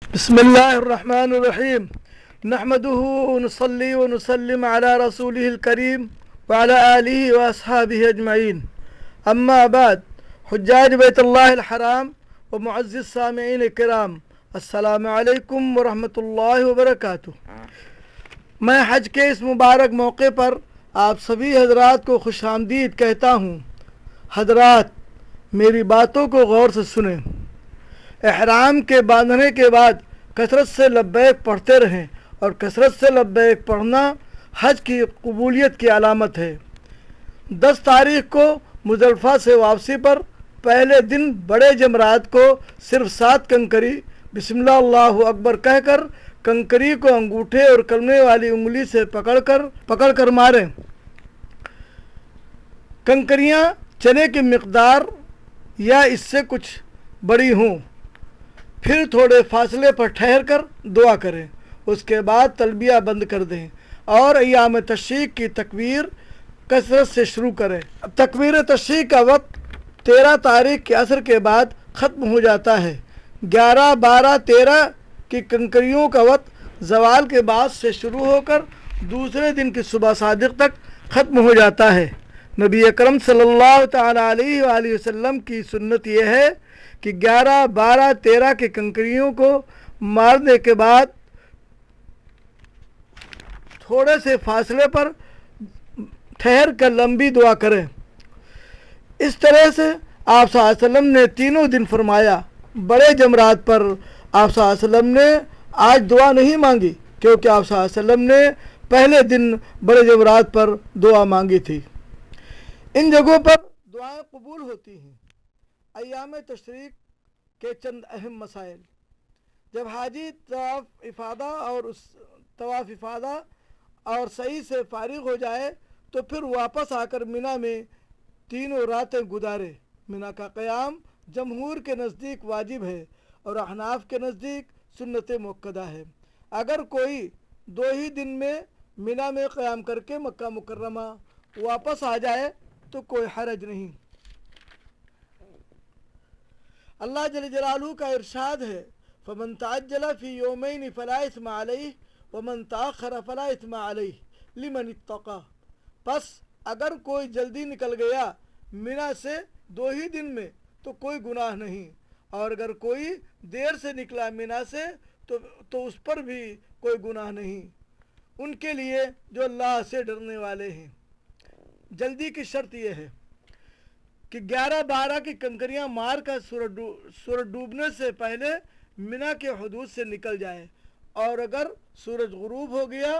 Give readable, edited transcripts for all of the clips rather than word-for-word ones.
بسم الله الرحمن الرحيم. نحمده ونصلي ونسلم على رسوله الكريم وعلى آله وأصحابه أجمعين. أما بعد، حجاج بيت الله الحرام ومعزز السامعين الكرام، السلام علیکم ورحمۃ اللہ وبرکاتہ. میں حج کے اس مبارک موقع پر آپ سبھی حضرات کو خوش آمدید کہتا ہوں. حضرات، میری باتوں کو غور سے سنیں. احرام کے باندھنے کے بعد کثرت سے لبیک پڑھتے رہیں، اور کثرت سے لبیک پڑھنا حج کی قبولیت کی علامت ہے. 10 تاریخ کو مزدلفہ سے واپسی پر پہلے دن بڑے جمرات کو صرف 7 کنکری بسم اللہ اللہ اکبر کہہ کر کنکری کو انگوٹھے اور کلمے والی انگلی سے پکڑ کر ماریں. کنکریاں چنے کی مقدار یا اس سے کچھ بڑی ہوں. پھر تھوڑے فاصلے پر ٹھہر کر دعا کریں. اس کے بعد تلبیہ بند کر دیں اور ایام تشریق کی تکبیر کثرت سے شروع کریں. تکبیر تشریق کا وقت 13 تاریخ کے عصر کے بعد ختم ہو جاتا ہے. 11، 12، 13 کی کنکریوں کا وقت زوال کے بعد سے شروع ہو کر دوسرے دن کی صبح صادق تک ختم ہو جاتا ہے. نبی اکرم صلی اللہ تعالی علیہ وآلہ وسلم کی سنت یہ ہے کہ 11، 12، 13 کی کنکریوں کو مارنے کے بعد تھوڑے سے فاصلے پر ٹھہر کر لمبی دعا کریں. اس طرح سے آپ صلی اللہ علیہ وسلم نے تینوں دن فرمایا. بڑے جمرات پر آپ صلی اللہ علیہ وسلم نے آج دعا نہیں مانگی، کیونکہ آپ صلی اللہ علیہ وسلم نے پہلے دن بڑے جمرات پر دعا مانگی تھی. ان جگہوں پر دعائیں قبول ہوتی ہیں. ایام تشریق کے چند اہم مسائل: جب حاجی طواف افادہ اور سعی سے فارغ ہو جائے تو پھر واپس آ کر مینا میں 3 راتیں گزارے. مینا کا قیام جمہور کے نزدیک واجب ہے اور احناف کے نزدیک سنت مؤکدہ ہے. اگر کوئی 2 ہی دن میں مینا میں قیام کر کے مکہ مکرمہ واپس آ جائے تو کوئی حرج نہیں. اللہ جل جلالہ کا ارشاد ہے: فمن تعجل فی یومین فلا اثم علیہ ومن تاخر فلا اثم علیہ لمن اتقی. پس اگر کوئی جلدی نکل گیا مینا سے 2 ہی دن میں تو کوئی گناہ نہیں، اور اگر کوئی دیر سے نکلا مینا سے تو اس پر بھی کوئی گناہ نہیں، ان کے لیے جو اللہ سے ڈرنے والے ہیں. جلدی کی شرط یہ ہے کہ 11، 12 کی کنکریاں مار کر سورج ڈوبنے سے پہلے مینا کے حدود سے نکل جائے، اور اگر سورج غروب ہو گیا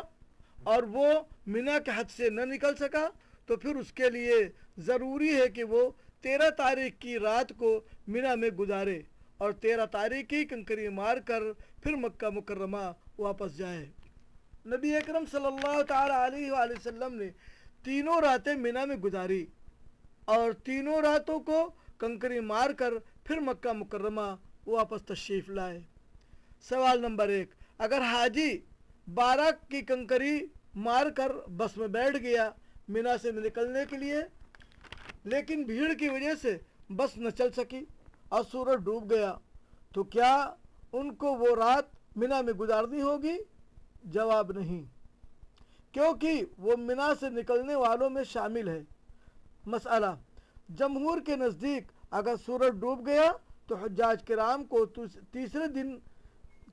اور وہ مینا کے حد سے نہ نکل سکا تو پھر اس کے لیے ضروری ہے کہ وہ 13 تاریخ کی رات کو مینا میں گزارے اور 13 تاریخ کی کنکری مار کر پھر مکہ مکرمہ واپس جائے. نبی اکرم صلی اللہ تعالی علیہ وآلہ وسلم نے 3 راتیں مینا میں گزاری اور 3 راتوں کو کنکری مار کر پھر مکہ مکرمہ واپس تشریف لائے. سوال نمبر 1: اگر حاجی 12 کی کنکری مار کر بس میں بیٹھ گیا مینا سے نکلنے کے لیے، لیکن بھیڑ کی وجہ سے بس نہ چل سکی اور سورج ڈوب گیا، تو کیا ان کو وہ رات مینا میں گزارنی ہوگی؟ جواب: نہیں، کیونکہ وہ مینا سے نکلنے والوں میں شامل ہے. مسئلہ: جمہور کے نزدیک اگر سورج ڈوب گیا تو حجاج کرام کو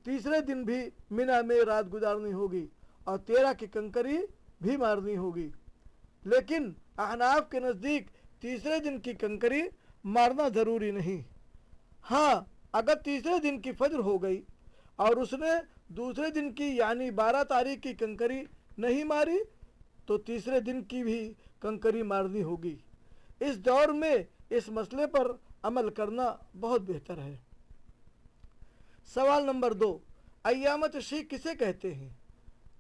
تیسرے دن بھی مینا میں رات گزارنی ہوگی اور 13 کی کنکری بھی مارنی ہوگی. لیکن احناف کے نزدیک تیسرے دن کی کنکری مارنا ضروری نہیں. ہاں، اگر تیسرے دن کی فجر ہو گئی اور اس نے دوسرے دن کی یعنی 12 تاریخ کی کنکری نہیں ماری تو تیسرے دن کی بھی کنکری مارنی ہوگی. اس دور میں اس مسئلے پر عمل کرنا بہت بہتر ہے. سوال نمبر 2: ایام تشریق کسے کہتے ہیں؟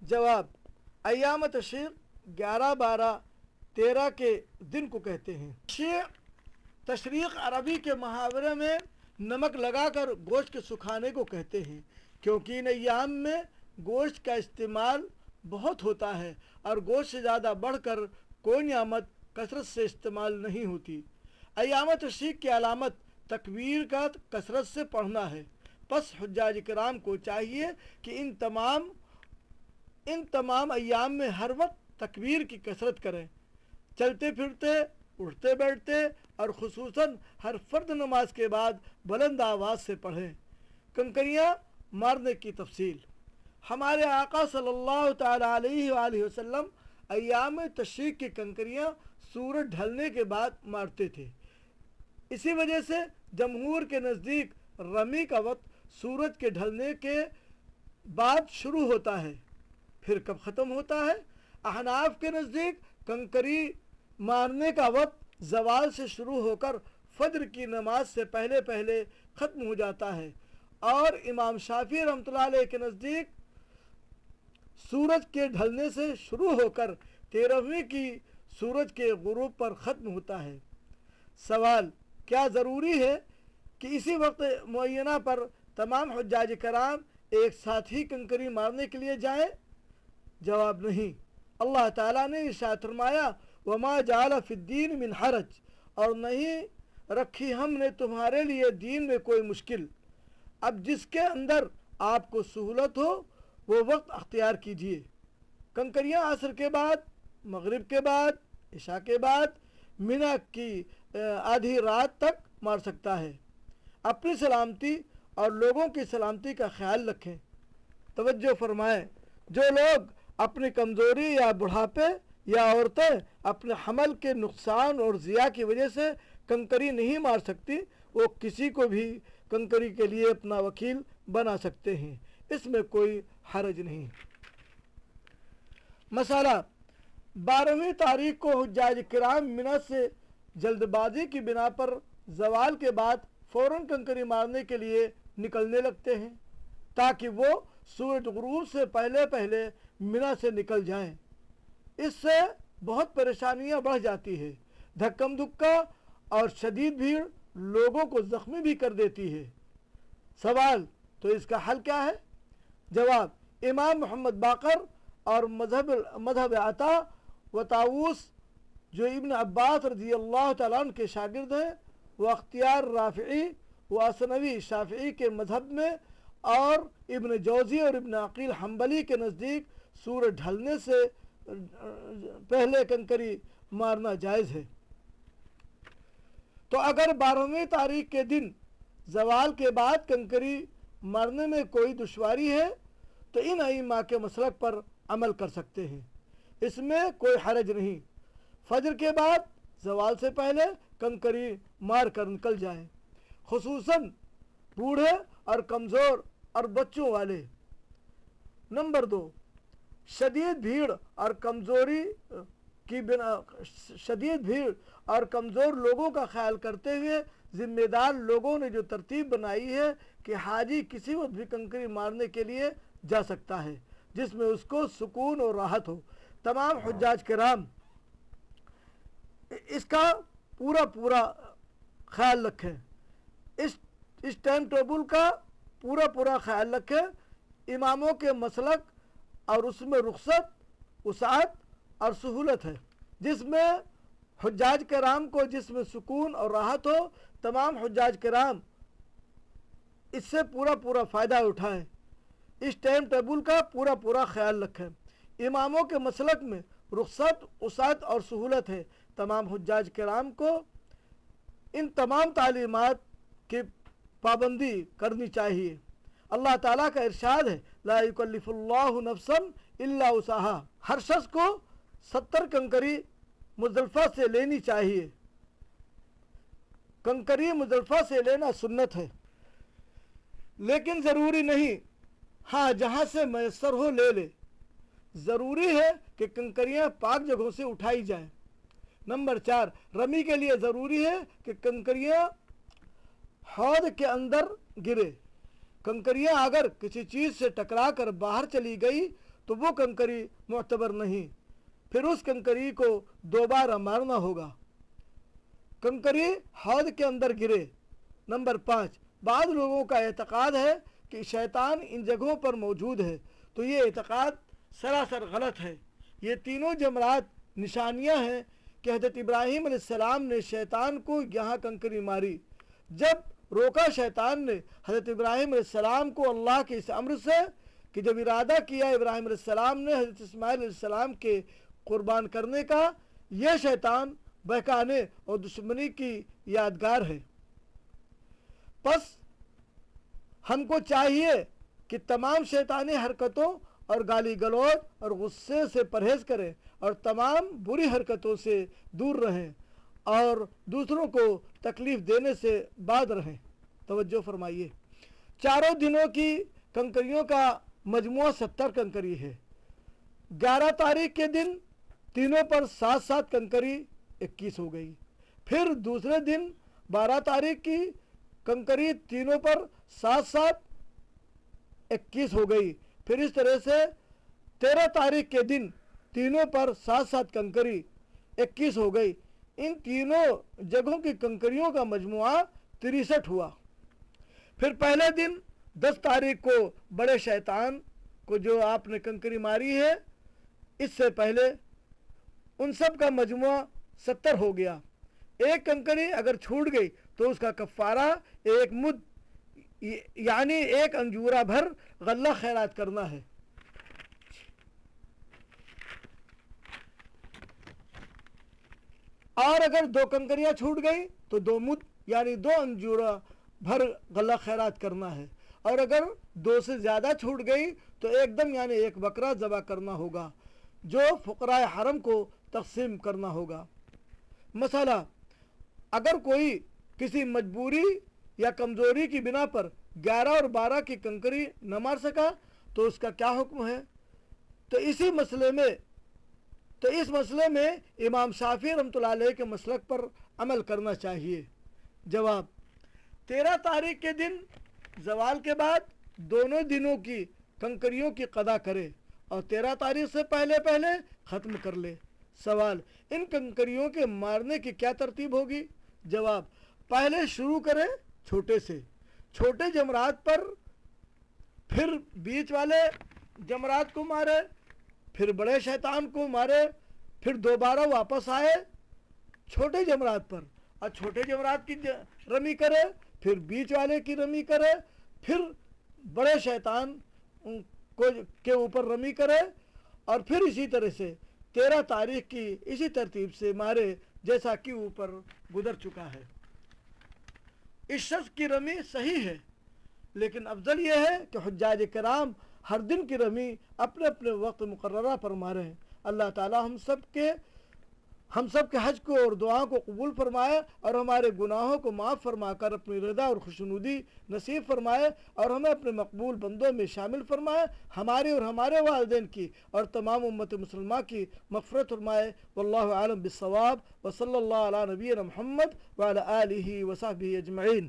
جواب: ایام تشریق 11، 12، 13 کے دن کو کہتے ہیں. تشریق عربی کے محاورے میں نمک لگا کر گوشت کے سکھانے کو کہتے ہیں، کیونکہ ان ایام میں گوشت کا استعمال بہت ہوتا ہے اور گوشت سے زیادہ بڑھ کر کوئی نعمت کثرت سے استعمال نہیں ہوتی. ایام تشریق کی علامت تکبیر کا کثرت سے پڑھنا ہے. پس حجاج کرام کو چاہیے کہ ان تمام ایام میں ہر وقت تکبیر کی کثرت کریں، چلتے پھرتے، اٹھتے بیٹھتے، اور خصوصاً ہر فرد نماز کے بعد بلند آواز سے پڑھیں۔ کنکریاں مارنے کی تفصیل۔ ہمارے آقا صلی اللہ تعالی علیہ وآلہ وسلم ایام تشریق کی کنکریاں سورج ڈھلنے کے بعد مارتے تھے۔ اسی وجہ سے جمہور کے نزدیک رمی کا وقت سورج کے ڈھلنے کے بعد شروع ہوتا ہے، پھر کب ختم ہوتا ہے؟ احناف کے نزدیک کنکری مارنے کا وقت زوال سے شروع ہو کر فجر کی نماز سے پہلے پہلے ختم ہو جاتا ہے، اور امام شافعی رحمۃ اللہ علیہ کے نزدیک سورج کے ڈھلنے سے شروع ہو کر 13ویں کی سورج کے غروب پر ختم ہوتا ہے۔ سوال: کیا ضروری ہے کہ اسی وقت معینہ پر تمام حجاج کرام ایک ساتھ ہی کنکری مارنے کے لیے جائیں؟ جواب: نہیں۔ اللہ تعالیٰ نے ارشاد فرمایا: وما جعل فی الدین من حرج، اور نہیں رکھی ہم نے تمہارے لیے دین میں کوئی مشکل۔ اب جس کے اندر آپ کو سہولت ہو وہ وقت اختیار کیجیے۔ کنکریاں عصر کے بعد، مغرب کے بعد، عشاء کے بعد، منی کی آدھی رات تک مار سکتا ہے۔ اپنی سلامتی اور لوگوں کی سلامتی کا خیال رکھیں۔ توجہ فرمائیں، جو لوگ اپنی کمزوری یا بڑھاپے یا عورتیں اپنے حمل کے نقصان اور ضیاع کی وجہ سے کنکری نہیں مار سکتی، وہ کسی کو بھی کنکری کے لیے اپنا وکیل بنا سکتے ہیں، اس میں کوئی حرج نہیں۔ مسئلہ: 12ویں تاریخ کو حجاج کرام منی سے جلد بازی کی بنا پر زوال کے بعد فوراً کنکری مارنے کے لیے نکلنے لگتے ہیں تاکہ وہ سورج غروب سے پہلے پہلے منی سے نکل جائیں۔ اس سے بہت پریشانیاں بڑھ جاتی ہے، دھکم دھکا اور شدید بھیڑ لوگوں کو زخمی بھی کر دیتی ہے۔ سوال: تو اس کا حل کیا ہے؟ جواب: امام محمد باقر اور مذہب عطا و طاووس جو ابن عباس رضی اللہ تعالیٰ عنہ کے شاگرد ہیں، وہ اختیار رافعی و اثنوی شافعی کے مذہب میں، اور ابن جوزی اور ابن عقیل حنبلی کے نزدیک سورج ڈھلنے سے پہلے کنکری مارنا جائز ہے۔ تو اگر 12ویں تاریخ کے دن زوال کے بعد کنکری مارنے میں کوئی دشواری ہے تو ان ائمہ کے مسلک پر عمل کر سکتے ہیں، اس میں کوئی حرج نہیں۔ فجر کے بعد زوال سے پہلے کنکری مار کر نکل جائیں، خصوصاً بوڑھے اور کمزور اور بچوں والے۔ نمبر 2، شدید بھیڑ اور کمزور لوگوں کا خیال کرتے ہوئے ذمہ دار لوگوں نے جو ترتیب بنائی ہے کہ حاجی کسی وقت بھی کنکری مارنے کے لیے جا سکتا ہے جس میں اس کو سکون اور راحت ہو۔ تمام حجاج کرام اس کا پورا خیال رکھیں، اس ٹائم ٹیبل کا پورا خیال رکھیں۔ اماموں کے مسلک اور اس میں رخصت، وسعت اور سہولت ہے، جس میں حجاج کرام کو جس میں سکون اور راحت ہو، تمام حجاج کرام اس سے پورا فائدہ اٹھائیں۔ اس ٹائم ٹیبل کا پورا خیال رکھیں۔ اماموں کے مسلک میں رخصت، وسعت اور سہولت ہے، تمام حجاج کرام کو ان تمام تعلیمات کی پابندی کرنی چاہیے۔ اللہ تعالیٰ کا ارشاد ہے: لا یکلف اللہ نفسا الا وسعها، ہر شخص کو 70 کنکری مزدلفہ سے لینی چاہیے۔ کنکری مزدلفہ سے لینا سنت ہے، لیکن ضروری نہیں، ہاں جہاں سے میسر ہو لے لے۔ ضروری ہے کہ کنکریاں پاک جگہوں سے اٹھائی جائیں۔ نمبر 4، رمی کے لیے ضروری ہے کہ کنکریاں حوض کے اندر گرے۔ کنکریاں اگر کسی چیز سے ٹکرا کر باہر چلی گئی تو وہ کنکری معتبر نہیں، پھر اس کنکری کو دوبارہ مارنا ہوگا۔ کنکری حوض کے اندر گرے۔ نمبر 5، بعض لوگوں کا اعتقاد ہے کہ شیطان ان جگہوں پر موجود ہے، تو یہ اعتقاد سراسر غلط ہے۔ یہ تینوں جمرات نشانیاں ہیں کہ حضرت ابراہیم علیہ السلام نے شیطان کو یہاں کنکری ماری۔ جب روکا شیطان نے حضرت ابراہیم علیہ السلام کو اللہ کے اس امر سے کہ جب ارادہ کیا ابراہیم علیہ السلام نے حضرت اسماعیل علیہ السلام کے قربان کرنے کا، یہ شیطان بہکانے اور دشمنی کی یادگار ہے۔ پس ہم کو چاہیے کہ تمام شیطانی حرکتوں اور گالی گلوچ اور غصے سے پرہیز کریں اور تمام بری حرکتوں سے دور رہیں اور دوسروں کو تکلیف دینے سے باز رہیں۔ توجہ فرمائیے، چاروں دنوں کی کنکریوں کا مجموعہ 70 کنکری ہے۔ 11 تاریخ کے دن تینوں پر 7 کنکری 21 ہو گئی۔ پھر دوسرے دن 12 تاریخ کی کنکری تینوں پر 7 21 ہو گئی۔ پھر اس طرح سے 13 تاریخ کے دن تینوں پر 7 کنکری 21 ہو گئی۔ ان تینوں جگہوں کی کنکریوں کا مجموعہ 63 ہوا۔ پھر پہلے دن 10 تاریخ کو بڑے شیطان کو جو آپ نے کنکری ماری ہے، اس سے پہلے ان سب کا مجموعہ 70 ہو گیا۔ ایک کنکری اگر چھوٹ گئی تو اس کا کفارہ ایک مد یعنی ایک انجورہ بھر غلہ خیرات کرنا ہے۔ اور اگر 2 کنکریاں چھوٹ گئی تو 2 مد یعنی 2 انجورہ بھر غلہ خیرات کرنا ہے۔ اور اگر 2 سے زیادہ چھوٹ گئی تو ایک دم یعنی ایک بکرا ذبح کرنا ہوگا جو فقراء حرم کو تقسیم کرنا ہوگا۔ مسئلہ، اگر کوئی کسی مجبوری یا کمزوری کی بنا پر 11 اور 12 کی کنکری نہ مار سکا تو اس کا کیا حکم ہے؟ تو اس مسئلے میں امام شافعی رحمۃ اللہ علیہ کے مسلک پر عمل کرنا چاہیے۔ جواب، 13 تاریخ کے دن زوال کے بعد دونوں دنوں کی کنکریوں کی قضا کرے اور 13 تاریخ سے پہلے ختم کر لے۔ سوال، ان کنکریوں کے مارنے کی کیا ترتیب ہوگی؟ جواب، پہلے شروع کرے چھوٹے سے، چھوٹے جمرات پر، پھر بیچ والے جمرات کو مارے، پھر بڑے شیطان کو مارے، پھر دوبارہ واپس آئے چھوٹے جمرات پر اور چھوٹے جمرات کی رمی کرے، پھر بیچ والے کی رمی کرے، پھر بڑے شیطان کے اوپر رمی کرے اور پھر اسی طرح سے 13 تاریخ کی اسی ترتیب سے مارے جیسا کہ اوپر گزر چکا ہے۔ اس شخص کی رمی صحیح ہے، لیکن افضل یہ ہے کہ حجاج کرام ہر دن کی رمی اپنے اپنے وقت مقررہ پر ماریں۔ اللہ تعالی ہم سب کے حج کو اور دعاؤں کو قبول فرمائے اور ہمارے گناہوں کو معاف فرما کر اپنی رضا اور خوشنودی نصیب فرمائے اور ہمیں اپنے مقبول بندوں میں شامل فرمائے، ہماری اور ہمارے والدین کی اور تمام امت مسلمہ کی مغفرت فرمائے۔ واللہ اعلم بالصواب، وصلی اللہ علی نبینا محمد وعلی آلہ وصحبہ اجمعین۔